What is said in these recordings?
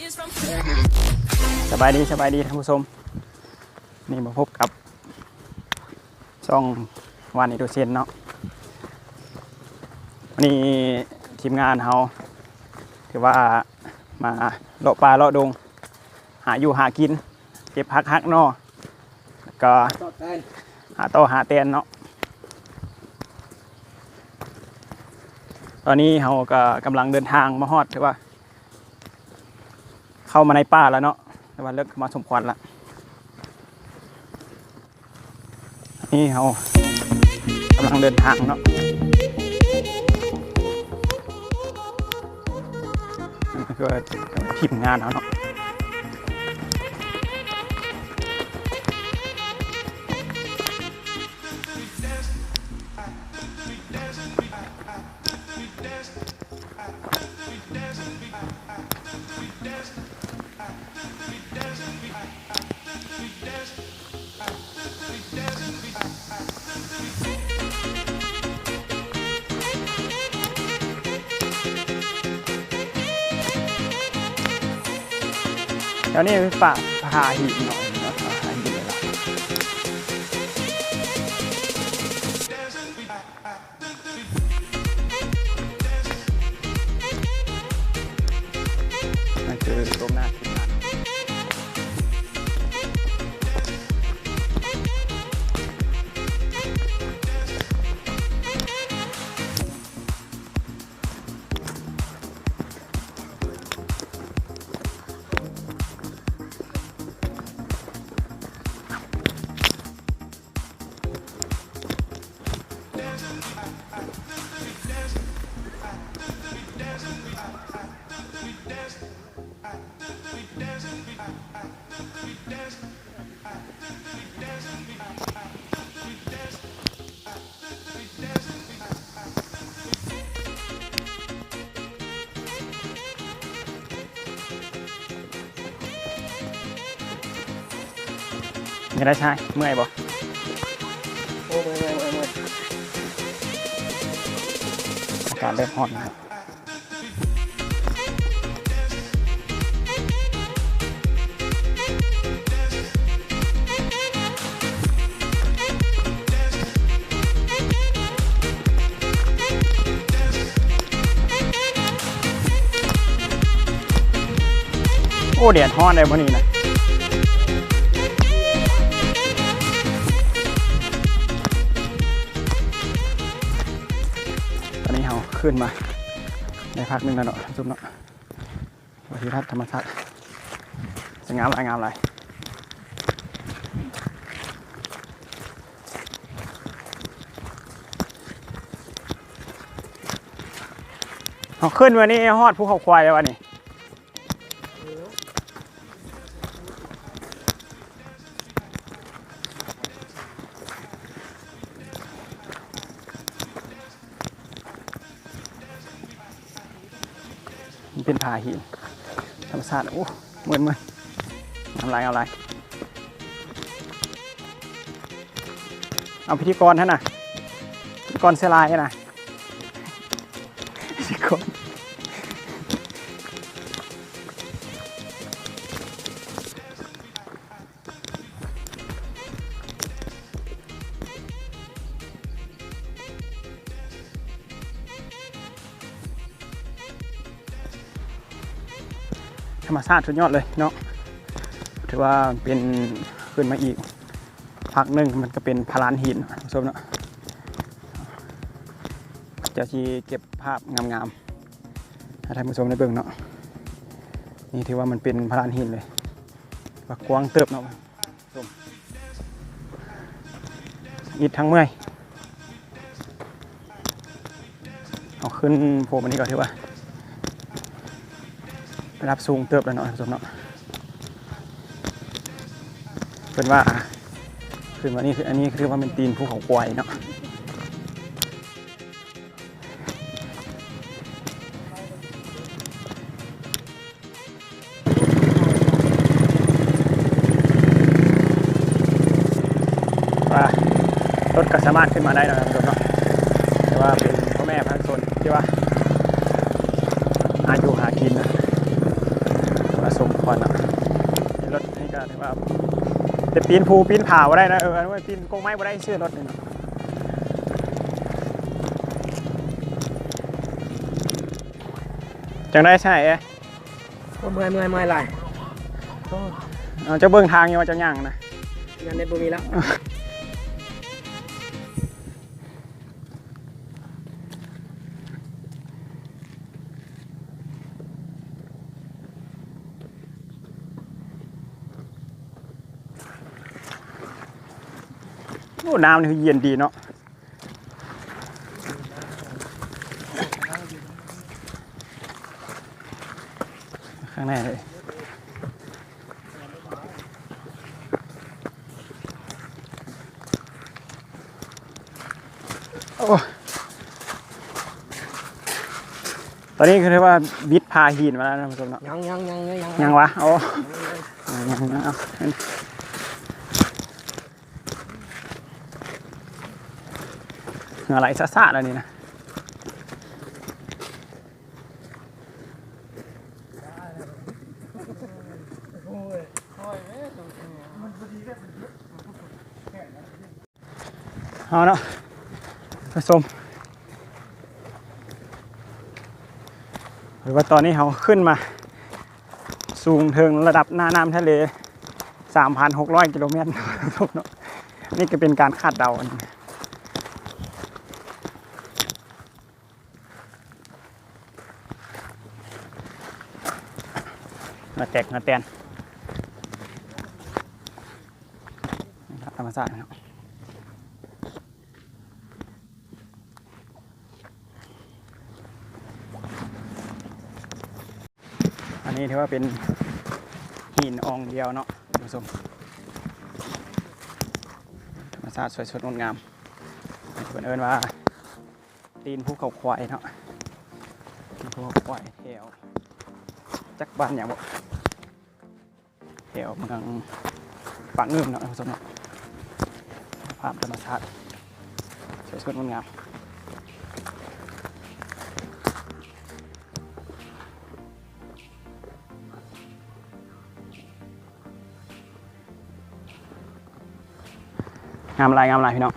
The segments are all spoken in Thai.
สบายดีท่านผู้ชมนี่มาพบกับช่องวานอิโดเซนเนาะวันนี้ทีมงานเราถือว่ามาเลาะป่าเลาะดงหาอยู่หากินเก็บพักฮักนอแล้วก็หาต่อหาเตียนเนาะตอนนี้เราก็กำลังเดินทางมาฮอดถือว่าเข้ามาในป่าแล้วเนาะแต่ว่าเลิกมาสมควรละนี่เรากำลังเดินทางเนาะนี่คือทีมงานเราเนาะแล้วนี่เป็นป่าผาหินหน่อยนะผาหินเลยล่ะนั่นคือตรงหน้าทีมงานไม่ได้ใช่เมื่อยบ่โอ้เมื่อยอากาศเริ่มร้อนนะครับโอ้แดดร้อนเลยวันนี้นะขึ้นมาในพักหนึ่งแล้วเนาะจุ๊บเนาะวิวทัศน์ธรรมชาติสวยงามอะไรเขาขึ้นวันนี้ฮอดภูเขาควายวันนี้เป็นผาหินธรรมชาติโอ้เหมือนอะไรเอาพิธีกรท่านน่ะพิธีกรเซลายนะพิธีกรธรรมชาติสุดยอดเลยเนาะถือว่าเป็นขึ้นมาอีกพักหนึ่งมันก็เป็นพลานหินชมเนาะจะชี้เก็บภาพงามๆให้ท่านผู้ชมได้เบิ่งเนาะนี่ถือว่ามันเป็นพลานหินเลยว่ากว้างเติบเนาะชมอิดทั้งเมื่อยเอาขึ้นโผล่มานี่ก่อนถือว่ารับสูงเติบแล้วเนาะท่านผู้ชมเนาะเป็นว่าขึ้นมานี่คืออันนี้คือว่าเป็นตีนภูเขาควายเนาะว่ารถก็สามารถขึ้นมาได้นะครับท่านผู้ชมเนาะแต่ว่าเป็นพ่อแม่พันธุ์ชนที่ว่าอายุหากินนะมาส่ง แต่ปีนภูปีนผาบ่ได้นะอันว่าปีนกงไม้บ่ได้ชื่อรถนี่เนาะจังได้ใช่เอ๊ะ เมื่อยหลาย จะเบิ่งทางอยู่ว่าจะย่างนะ งานในบ่มีแล้ว โอ้น้ำนี่เย็นดีเนาะข้างในเลยโอ้ตอนนี้คือเรียกว่าบิดพาหินมาแล้วนะท่านผู้ชมเนาะ ยังวะโอ้ยังเอาอะไรซ่าๆแล้วนี่นะเอาเนาะผสมหรือว่าตอนนี้เขาขึ้นมาสูงถึงระดับหน้าน้ำทะเล 3,600 กิโลเมตรนี่ก็เป็นการคาดเดามาแตกมาแตนธรรมชาตินะครับอันนี้ถือว่าเป็นหินอ่องเดียวเนาะคุณผู้ชมธรรมชาติสวยสดงดงามเพิ่นเอิ้นว่าตีนภูเขาควายเนาะตีนภูเขาควายแถวจักบ้านอย่างบ่แถวเมืองปากเงื่อมเนาะคุณผู้ชมเนาะภาพธรรมชาติสวยสดงดงามงามลายพี่น้อง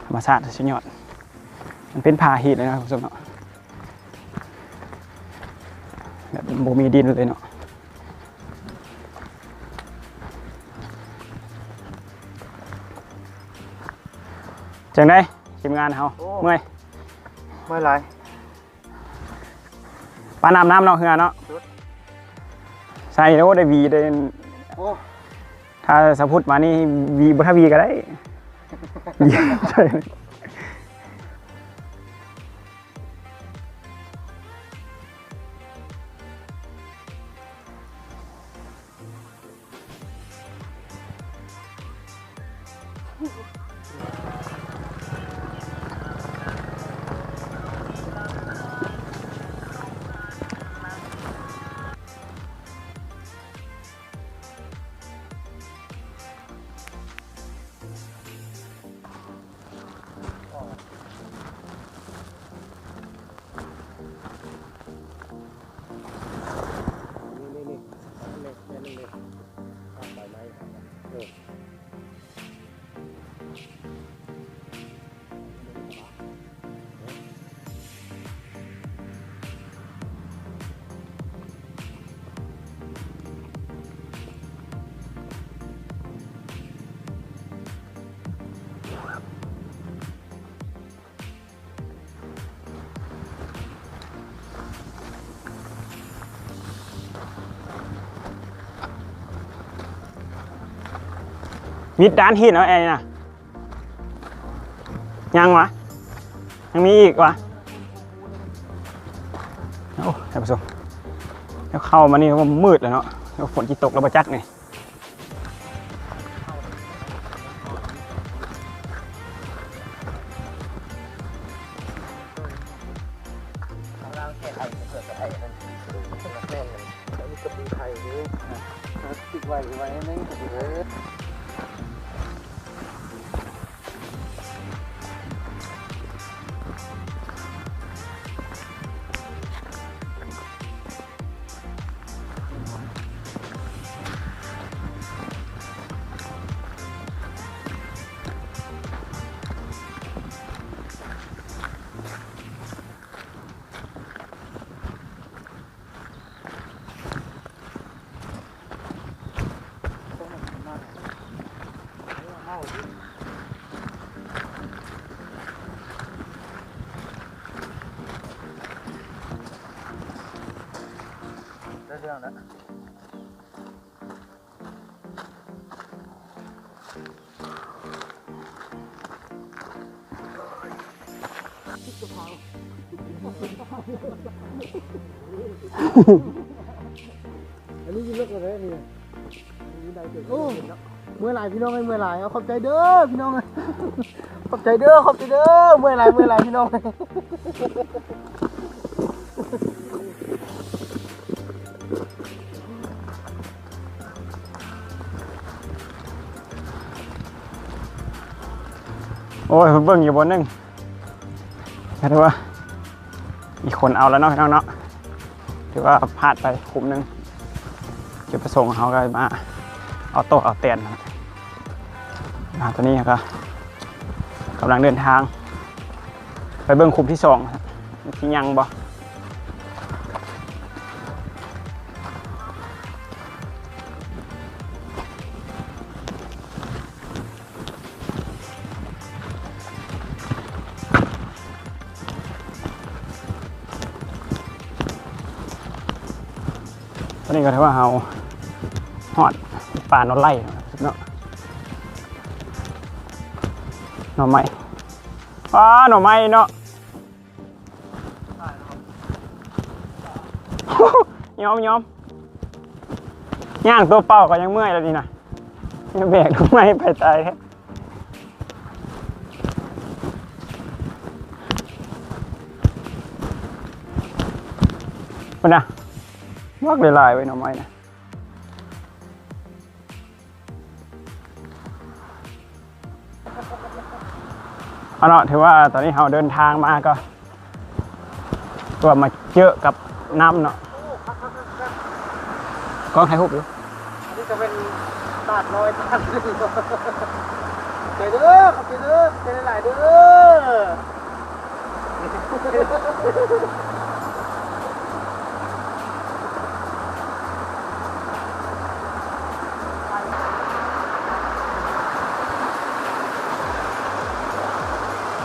ธรรมชาติสุดยอดมันเป็นผาหินเลยนะคุณผู้ชมเนาะแบบโบมีดินเลยเนาะจังได้ทีมงานเขาเมื่อยหลายปลาน้ำเนาะเฮือเนาะใส่แล้วได้วีได้ถ้าสะพุดมานี่วีบุทวีก็ได้ใช่มิดด้านหินเอาแอร์นะยังวะยังมีอีกวะโอ้ท่านผู้ชมแล้วเข้ามานี่มันมืดเลยเนาะแล้วฝนจิตกแล้วประจักษ์นี่ พี่น้องนะอันนี้ยิงเลิกเลยนี่โอ้เมื่อไรพี่น้องเมื่อไรเอาขอบใจเด้อพี่น้องขอบใจเด้อเมื่อไรพี่น้องโอ้ยเบิ่งอยู่บนนึงถือว่ามีคนเอาแล้วเนาะพี่น้องเนาะถือว่าพลาดไปคุมนึงจุดประสงค์ของเขาก็มาเอาโต๊ะเอาเตียนตอนนี้ก็กำลังเดินทางไปเบิ่งคุมที่2ที่ยังบ่ตอนนี้ก็ถือว่าเราหอดป่าโนนไล่เนาะหน่อไม้หน่อไม้เนาะยอมย่างตัวเปล่าก็ยังเมื่อยแล้วนี่นะยังแบกหน่อไม้ไปตายแท้มันนะวักลายไว้หน่อไม้นะเอาเนาะถือว่าตอนนี้เราเดินทางมาก็ตัวมาเจอกับน้ำเนาะกล้องถ่ายรูปอยู่อันนี้จะเป็นตาดน้อยตาดใจเด้อขอบใจเด้อใจหลายเด้อ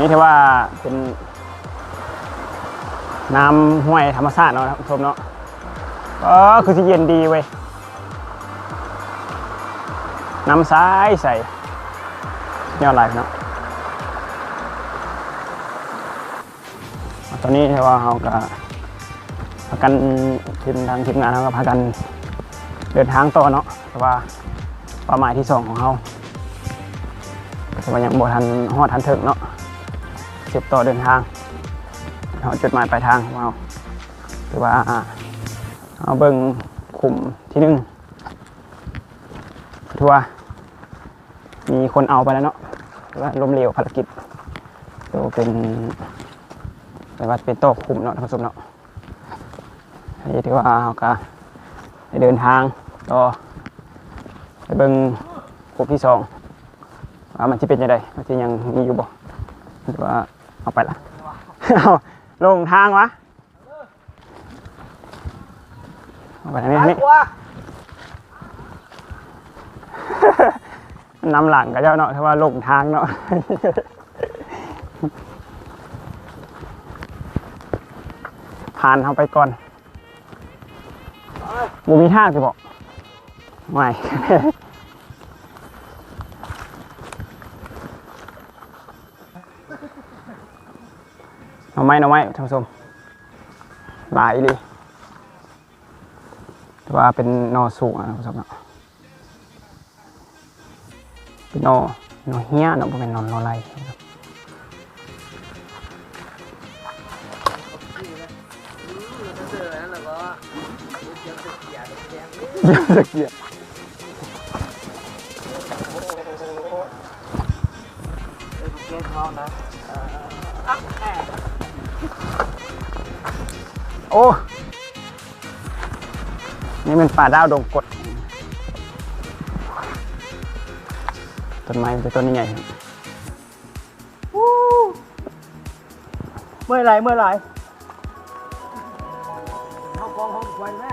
นี่ถือว่าเป็นน้ำห้วยธรรมชาติเนาะท่านผู้ชมเนาะคือที่เย็นดีเว้ยน้ำใสเนี่ยอะไรเนาะตอนนี้ถือว่าเราก็พากันทีมงานเราก็พากันเดินทางต่อเนาะแต่ว่าเป้าหมายที่2ของเราแต่ว่ายังบ่ทันฮอดทันถึงเนาะเก็บต่อเดินทางเอาจุดหมายปลายทางของเราหรือว่าเอาเบิ่งขุมที่1ถือว่ามีคนเอาไปแล้วเนาะหรือว่าล้มเหลวภารกิจตัวเป็นแต่ว่าเป็นโต๊ะขุมเนาะท่านผู้ชมเนาะนี่ถือว่าเราก็ได้เดินทางต่อไปเบิ่งขุมที่2ว่ามันจะเป็นยังไงมันจะยังมีอยู่บ่หรือว่าเอาไปละเอาลงทางวะเอาไปทางนี้นำหลังกับเจ้าเนาะถ้าว่าลงทางเนาะผ่านเขาไปก่อนบูมีท่าสิบอกไม่หน่อไม้ท่านผู้ชมหลายเลยแต่ว่าเป็นนอสูงนะท่านผู้ชมเนาะเป็นนอเหี้ยเนาะเป็นนอไรเยี่ยมตะเกียบโอ้นี่เป็นป่าดาวดงกดต้นไม้เป็นต้นนี้ใหญ่เมื่อไรห้องควันแม่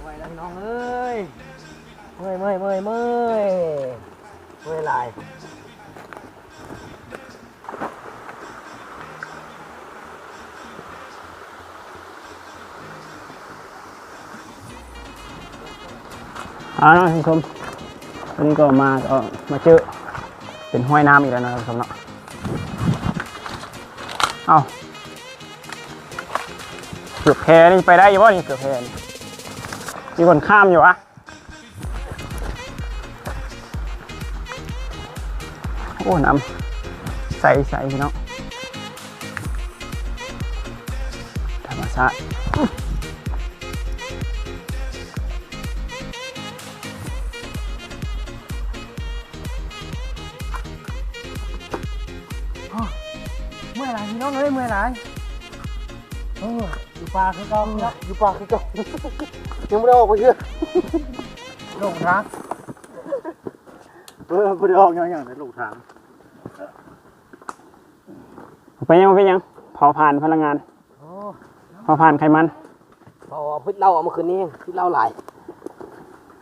ไหวแล้วน้องเอ้ยเมื่อยลาย เนาะท่านผู้ชมตอนนี้ก็มาเจอเป็นห้วยน้ำอีกแล้วนะท่านผู้ชมเนาะเอาเกือบแพนี่ไปได้อยู่ป่ะนี่เกือบแพนี่มีคนข้ามอยู่อะโอ้น้ำใสพี่น้องธรรมชาติเมื่อไรพี่น้องเอ้ยเมื่อไรอยู่ป่าคือเก่าอยู่ป่าคือเก่ายังไม่ได้ออกไปเชื่อหลงทางไม่ได้ออกอย่างนั้นหลงทางไปยังเผาผ่านพลังงานเผาผ่านไขมันพอพิษเหล้าเอามาคืนนี้พิษเหล้าหลาย